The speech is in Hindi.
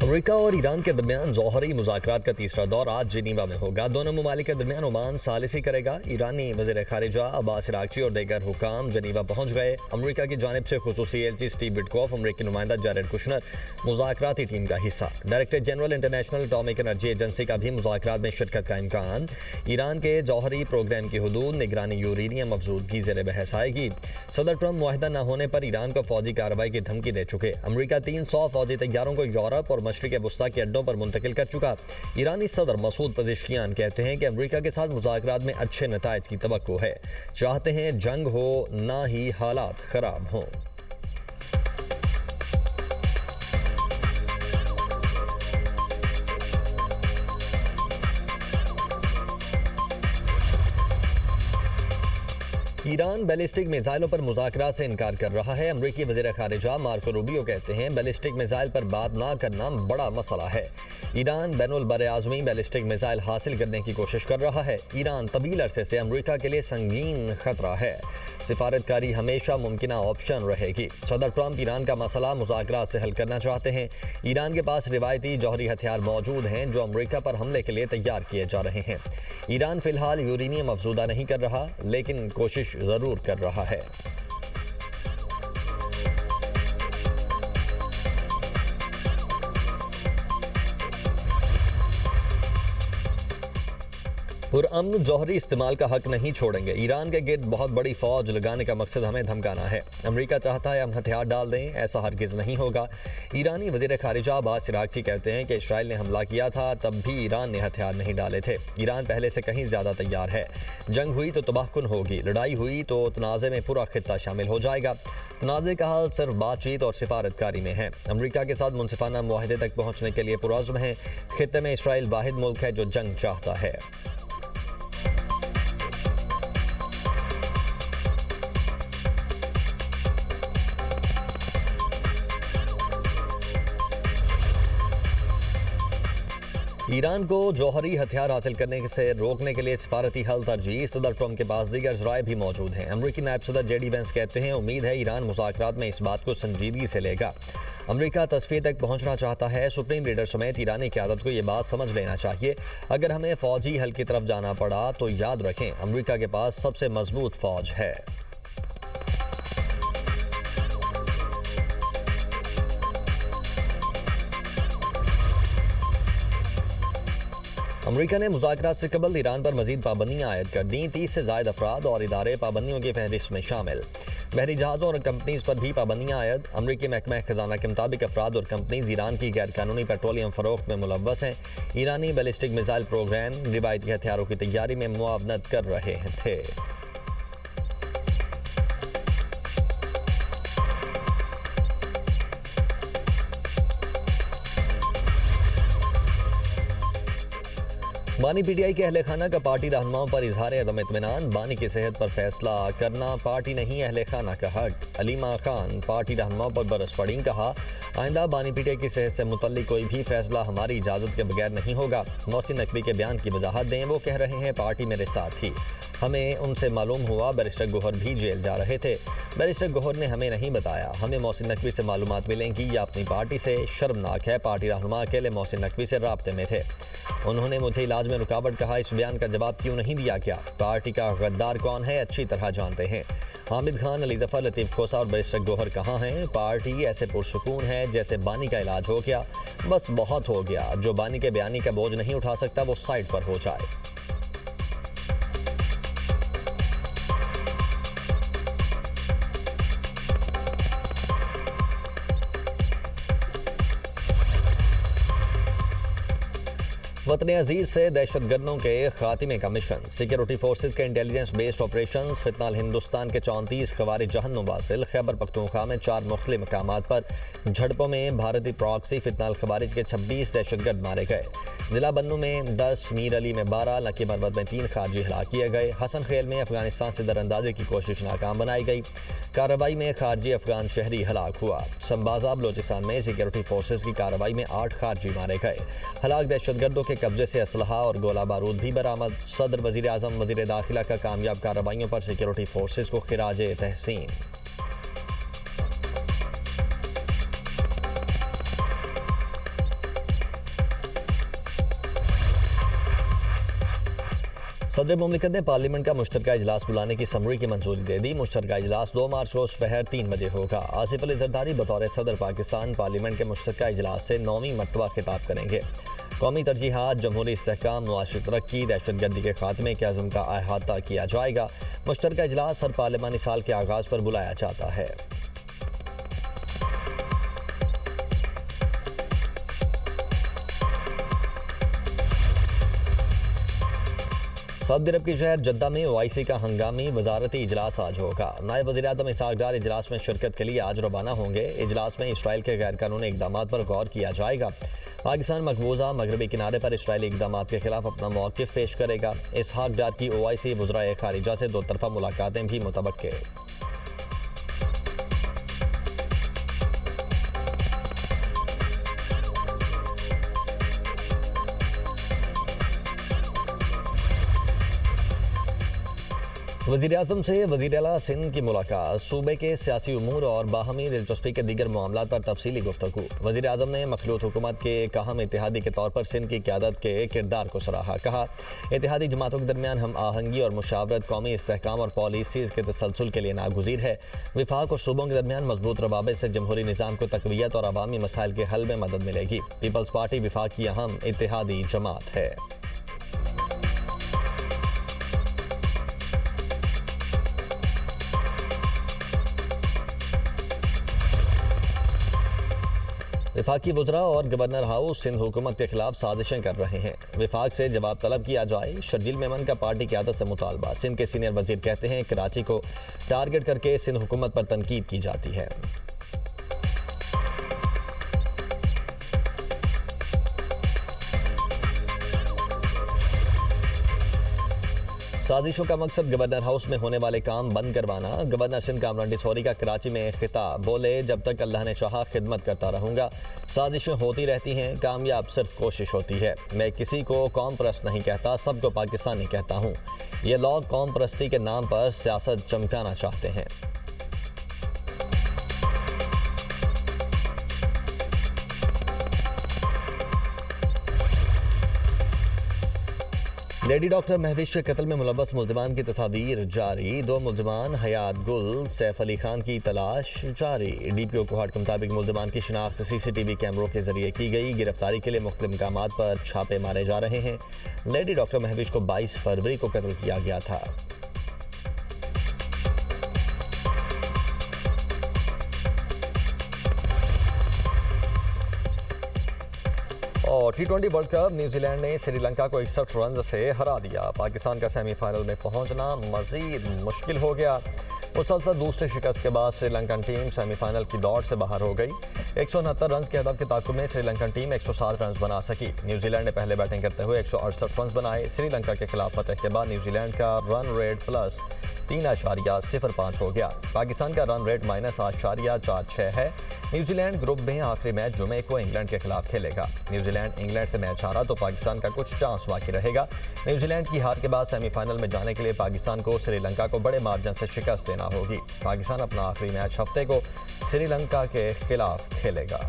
अमेरिका और ईरान के दरमियान जौहरी मुज़ाकरात का तीसरा दौर आज जिनीवा में होगा। दोनों ममालिक के दरमियान ओमान सालिसी करेगा। ईरानी वज़ीर ख़ारिजा अब्बास अराग़ची और दीगर हुकाम जिनीवा पहुंच गए। अमेरिका की जानिब से खुसूसी एलची स्टीव विटकॉफ, अमेरिकी नुमाइंदा जैरेड कुशनर मुज़ाकराती टीम का हिस्सा। Director general international atomic energy agency का भी मुज़ाकरात में शिरकत का इम्कान। ईरान के जौहरी प्रोग्राम की हदूद निगरानी यूरेनियम अफजूदगी ज़ेर बहस आएगी। सदर ट्रंप मुआहिदा न होने पर ईरान को फौजी कार्रवाई की धमकी दे चुके। अमेरिका 300 फौजी तैयारों को यूरोप और मशरिक़ वस्ता के अड्डों पर मुंतकिल कर चुका। ईरानी सदर मसूद पज़ेश्कियान कहते हैं कि अमेरिका के साथ मुज़ाकरात में अच्छे नताइज की तवक्को है। चाहते हैं जंग हो, ना ही हालात खराब हों। ईरान बैलिस्टिक मिसाइलों पर मुज़ाकरात से इनकार कर रहा है। अमरीकी वज़ीर ख़ारिजा मार्को रूबियो कहते हैं बैलिस्टिक मिसाइल पर बात ना करना बड़ा मसला है। ईरान बैनुल बरआज़मी बैलिस्टिक मिसाइल हासिल करने की कोशिश कर रहा है। ईरान तवील अरसे से अमरीका के लिए संगीन खतरा है। सिफारतकारी हमेशा मुमकिना ऑप्शन रहेगी। सदर ट्रंप ईरान का मसला मुज़ाकरात से हल करना चाहते हैं। ईरान के पास रिवायती जौहरी हथियार मौजूद हैं जो अमरीका पर हमले के लिए तैयार किए जा रहे हैं। ईरान फिलहाल यूरेनियम अफजूदा नहीं कर रहा, लेकिन कोशिश ज़रूर कर रहा है। पुरअमन जौहरी इस्तेमाल का हक नहीं छोड़ेंगे। ईरान के गिर्द बहुत बड़ी फौज लगाने का मकसद हमें धमकाना है। अमेरिका चाहता है हम हथियार डाल दें, ऐसा हरगिज नहीं होगा। ईरानी वज़ीर ख़ारिजा अब्बास अराग़ची कहते हैं कि इसराइल ने हमला किया था तब भी ईरान ने हथियार नहीं डाले थे। ईरान पहले से कहीं ज़्यादा तैयार है। जंग हुई तो तबाहकुन होगी, लड़ाई हुई तो तनाज़े में पूरा खित्ता शामिल हो जाएगा। तनाज़े का हल सिर्फ बातचीत और सिफारतकारी में है। अमेरिका के साथ मुनसिफाना मुआहदे तक पहुँचने के लिए पुरअज़्म है। खित्ते में इसराइल वाहिद मुल्क है जो जंग चाहता है। ईरान को जौहरी हथियार हासिल करने से रोकने के लिए सिफारती हल तरजीह। सदर ट्रंप के पास दीगर ज़राए भी मौजूद हैं। अमरीकी नायब सदर जेडी वेंस कहते हैं उम्मीद है ईरान मुज़ाकरात में इस बात को संजीदगी से लेगा। अमरीका तस्फीर तक पहुंचना चाहता है। सुप्रीम लीडर समेत ईरानी क़यादत को ये बात समझ लेना चाहिए। अगर हमें फ़ौजी हल की तरफ जाना पड़ा तो याद रखें अमरीका के पास सबसे मजबूत फ़ौज है। अमरीका ने मुज़ाकरात से कबल ईरान पर मजीद पाबंदियाँ आयद कर दी। 30 से ज़ायद अफराद और इदारे पाबंदियों की फहरिस्त में शामिल। बहरी जहाज़ों और कंपनीज पर भी पाबंदियाँ आयद। अमरीकी महकमा खजाना के मुताबिक अफराद और कंपनीज ईरान की गैर कानूनी पेट्रोलियम फ़रोख्त में मुलव्वस हैं। ईरानी बैलिस्टिक मिसाइल प्रोग्राम रिवायती हथियारों की तैयारी में मुआवनत कर रहे थे। बानी पीटीआई के अहले खाना का पार्टी रहनुमाओं पर इजहार अदम इत्मीनान। बानी की सेहत पर फैसला करना पार्टी नहीं अहले खाना का हक। अलीमा खान पार्टी रहनुमाओं पर बरस पड़ी, कहा आइंदा बानी पीटीआई की सेहत से मुतल्लिक कोई भी फैसला हमारी इजाज़त के बगैर नहीं होगा। मोहसिन नकवी के बयान की वजाहत दें। वो कह रहे हैं पार्टी मेरे साथ थी, हमें उनसे मालूम हुआ बैरिस्टर गौहर भी जेल जा रहे थे। बैरिस्टर गौहर ने हमें नहीं बताया। हमें मोहसिन नकवी से मालूमात मिलेंगी या अपनी पार्टी से। शर्मनाक है पार्टी रहनुमा अकेले मोहसिन नकवी से राब्ते में थे। उन्होंने मुझे इलाज में रुकावट कहा। इस बयान का जवाब क्यों नहीं दिया गया? पार्टी का गद्दार कौन है अच्छी तरह जानते हैं। हामिद खान, अली जफर, लतीफ़ खोसा और बैरिस्टर गौहर कहाँ हैं? पार्टी ऐसे पुरसुकून है जैसे बानी का इलाज हो गया, बस बहुत हो गया। जो बानी के बयानी का बोझ नहीं उठा सकता वो साइड पर हो जाए। वतन अजीज से दहशतगर्दों के खात्मे का मिशन। सिक्योरिटी फोर्सेज के इंटेलिजेंस बेस्ड ऑपरेशन फिलहाल हिंदुस्तान के 34 खवारिज जहन्नुम वासिल। खैबर पख्तूनख्वा में 4 मुख्तलिफ मकामात पर झड़पों में भारतीय प्रॉक्सी फितनाल खवारिज के 26 दहशतगर्द मारे गए। जिला बन्नू में 10, मीर अली में 12, लकी मरवत में 3 खारजी हलाक किए गए। हसन खेल में अफगानिस्तान से दरअंदाजी की कोशिश नाकाम बनाई गई। कार्रवाई में खारजी अफगान शहरी हलाक हुआ। संबाजा बलोचिस्तान में सिक्योरिटी फोर्सेज की कार्रवाई में 8 खारजी मारे गए। हलाक दहशतगर्दों के कब्जे से असलहा और गोला बारूद भी बरामद। सदर वजीर आजम वजीर दाखिला का कामयाब कार्रवाइयों पर सिक्योरिटी फोर्सेज को खिराजे तहसीन। सदर मुमलिकत ने पार्लियामेंट का मुश्तरका इजलास बुलाने की समरी की मंजूरी दे दी। मुश्तरका इजलास 2 मार्च को दोपहर 3 बजे होगा। आसिफ अली जरदारी बतौर सदर पाकिस्तान पार्लियामेंट के मुश्तरका इजलास से 9वीं मरतबा खिताब करेंगे। कौमी तरजीहात, जमहूरी इस्तेहकाम, मुआशी तरक्की, दहशतगर्दी के खात्मे के अज़्म का अहाता किया जाएगा। मुश्तरका इजलास हर पार्लिमानी साल के आगाज़ पर बुलाया जाता है। सऊदी अरब के शहर जद्दा में OIC का हंगामी वजारती इजलास आज होगा। नायब वज़ीर-ए-आज़म इसहाक डार इजलास में शिरकत के लिए आज रवाना होंगे। इजलास में इसराइल के गैर कानूनी इक़दाम पर गौर किया जाएगा। पाकिस्तान मकबूजा मगरबी किनारे पर इसराइली इक़दाम के खिलाफ अपना मौक़िफ़ पेश करेगा। इसहाक डार की OIC वज़राए खारिजा से 2 तरफ़ा मुलाकातें भी मुतवक्के। वज़ीर-ए-आज़म से वज़ीर-ए-आला सिंध की मुलाकात, सूबे के सियासी उमूर और बाहमी दिलचस्पी के दीगर मामलात पर तफसीली गुफ्तगू। वज़ीर-ए-आज़म ने मखलूत हुकूमत के अहम इत्तेहादी के तौर पर सिंध की क़यादत के किरदार को सराहा। कहा, इत्तेहादी जमातों के दरमियान हम आहंगी और मुशावरत कौमी इस्तेहकाम और पॉलिसीज़ के तसलसल के लिए नागुज़ीर है। विफाक और सूबों के दरमियान मजबूत रवाबित से जमहूरी निज़ाम को तक़वियत और अवामी मसाइल के हल में मदद मिलेगी। पीपल्स पार्टी विफाक की अहम इत्तेहादी जमात है। विफाकी वज़रा और गवर्नर हाउस सिंध हुकूमत के खिलाफ साजिशें कर रहे हैं। विफाक से जवाब तलब किया जाए। शर्जील मेमन का पार्टी क़यादत से मुतालबा। सिंध के सीनियर वज़ीर कहते हैं कराची को टारगेट करके सिंध हुकूमत पर तनकीद की जाती है। साजिशों का मकसद गवर्नर हाउस में होने वाले काम बंद करवाना। गवर्नर सिंध कामरान डिसोरी का कराची में खिताब, बोले जब तक अल्लाह ने चाहा खिदमत करता रहूँगा। साजिशें होती रहती हैं, कामयाब सिर्फ कोशिश होती है। मैं किसी को कौम परस्त नहीं कहता, सबको पाकिस्तानी कहता हूँ। ये लोग कौम परस्ती के नाम पर सियासत चमकाना चाहते हैं। लेडी डॉक्टर महविश के कत्ल में मुलव्वस मुल्ज़िमान की तस्वीर जारी। 2 मुल्ज़िमान हयात गुल, सैफ अली खान की तलाश जारी। DPO कोहाट के मुताबिक मुल्ज़िमान की शिनाख्त CCTV कैमरों के जरिए की गई। गिरफ्तारी के लिए मुख्तलिफ मकामात पर छापे मारे जा रहे हैं। लेडी डॉक्टर महविश को 22 फरवरी को कत्ल किया गया था। और T20 वर्ल्ड कप, न्यूजीलैंड ने श्रीलंका को 61 रन से हरा दिया। पाकिस्तान का सेमीफाइनल में पहुंचना मज़ीद मुश्किल हो गया। मुसलसल दूसरे शिकस्त के बाद श्रीलंकन टीम सेमीफाइनल की दौड़ से बाहर हो गई। 169 रन के हदफ के ताक़ुब में श्रीलंकन टीम 107 रन बना सकी। न्यूजीलैंड ने पहले बैटिंग करते हुए 168 रन बनाए। श्रीलंका के खिलाफ फतह के बाद न्यूजीलैंड का रन रेट प्लस 3.05 हो गया। पाकिस्तान का रन रेट -8.46 है। न्यूजीलैंड ग्रुप में आखिरी मैच जुमे को इंग्लैंड के खिलाफ खेलेगा। न्यूजीलैंड इंग्लैंड से मैच हारा तो पाकिस्तान का कुछ चांस बाकी रहेगा। न्यूजीलैंड की हार के बाद सेमीफाइनल में जाने के लिए पाकिस्तान को श्रीलंका को बड़े मार्जिन से शिकस्त देना होगी। पाकिस्तान अपना आखिरी मैच हफ्ते को श्रीलंका के खिलाफ खेलेगा।